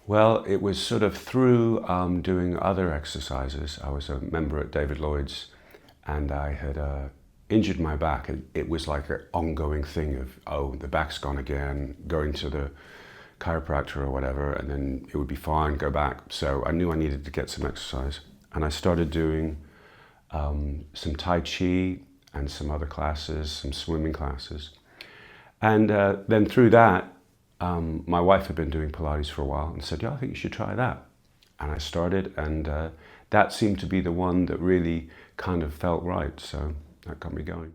Well, it was sort of through doing other exercises. I was a member at David Lloyd's, and I had injured my back. And it was like an ongoing thing of, oh, the back's gone again, going to the chiropractor or whatever, and then it would be fine, go back. So I knew I needed to get some exercise. And I started doing some Tai Chi and some other classes, some swimming classes. And then through that, my wife had been doing Pilates for a while and said, yeah, I think you should try that. And I started, and that seemed to be the one that really kind of felt right. So that got me going.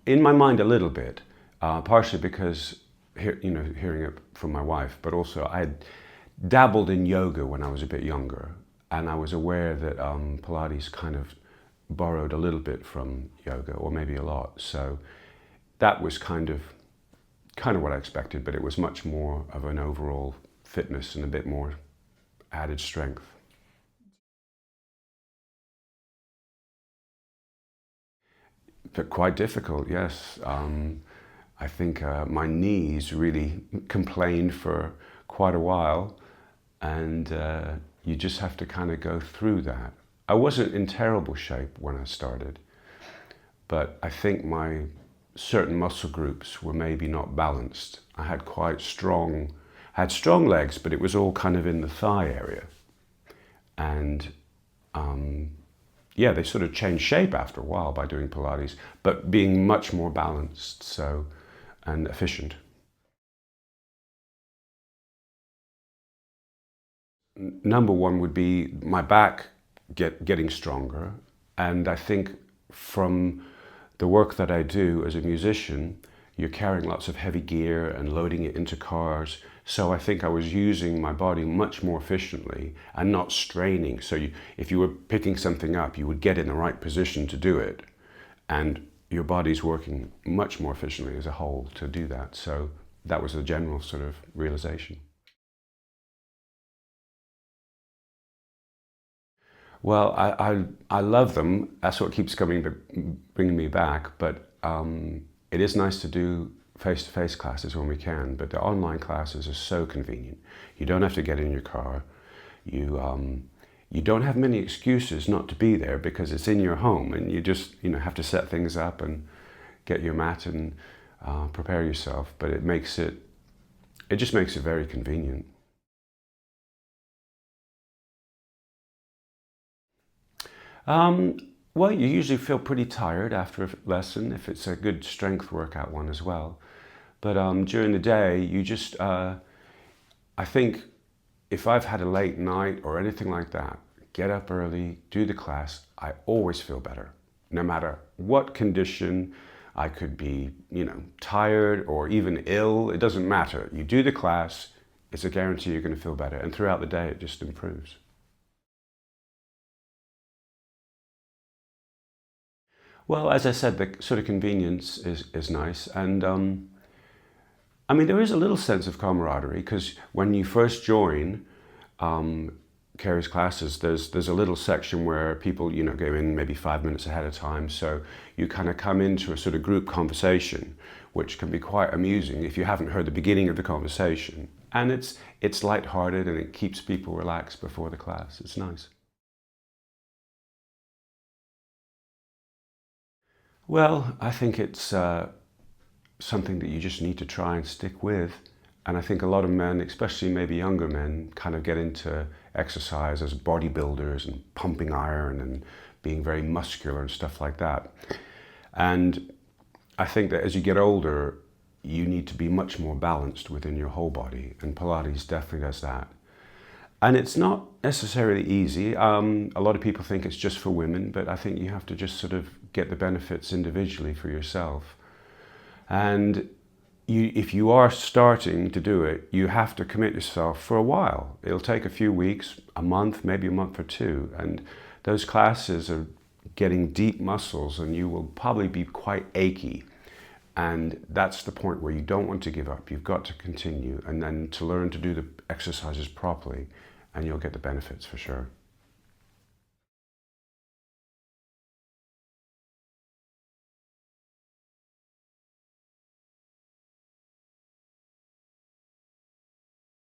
In my mind a little bit, partially because, hearing it from my wife, but also I had dabbled in yoga when I was a bit younger, and I was aware that Pilates kind of borrowed a little bit from yoga, or maybe a lot. So that was kind of what I expected, but it was much more of an overall fitness and a bit more added strength. But quite difficult, yes. I think my knees really complained for quite a while, and you just have to kind of go through that. I wasn't in terrible shape when I started, but I think my certain muscle groups were maybe not balanced. I had strong legs, but it was all kind of in the thigh area. And yeah, they sort of changed shape after a while by doing Pilates, but being much more balanced, and efficient. Number one would be my back getting stronger, and I think from the work that I do as a musician, you're carrying lots of heavy gear and loading it into cars. So I think I was using my body much more efficiently and not straining. So if you were picking something up, you would get in the right position to do it. And your body's working much more efficiently as a whole to do that. So that was the general sort of realization. Well, I love them. That's what keeps bringing me back. But it is nice to do face-to-face classes when we can. But the online classes are so convenient. You don't have to get in your car. You don't have many excuses not to be there because it's in your home, and you just have to set things up and get your mat and prepare yourself. But it just makes it very convenient. Um, well, you usually feel pretty tired after a lesson if it's a good strength workout one as well. But during the day, I think if I've had a late night or anything like that, get up early, do the class, I always feel better. No matter what condition, I could be, tired or even ill, it doesn't matter. You do the class, it's a guarantee you're going to feel better. And throughout the day, it just improves. Well, as I said, the sort of convenience is nice. And I mean, there is a little sense of camaraderie because when you first join Kerry's classes, there's a little section where people, go in maybe 5 minutes ahead of time. So you kind of come into a sort of group conversation, which can be quite amusing if you haven't heard the beginning of the conversation. And it's lighthearted and it keeps people relaxed before the class. It's nice. Well, I think it's something that you just need to try and stick with. And I think a lot of men, especially maybe younger men, kind of get into exercise as bodybuilders and pumping iron and being very muscular and stuff like that. And I think that as you get older, you need to be much more balanced within your whole body. And Pilates definitely does that. And it's not necessarily easy. A lot of people think it's just for women, but I think you have to just sort of get the benefits individually for yourself. And if you are starting to do it, you have to commit yourself for a while. It'll take a few weeks, a month, maybe a month or two. And those classes are getting deep muscles and you will probably be quite achy. And that's the point where you don't want to give up. You've got to continue and then to learn to do the exercises properly, and you'll get the benefits for sure.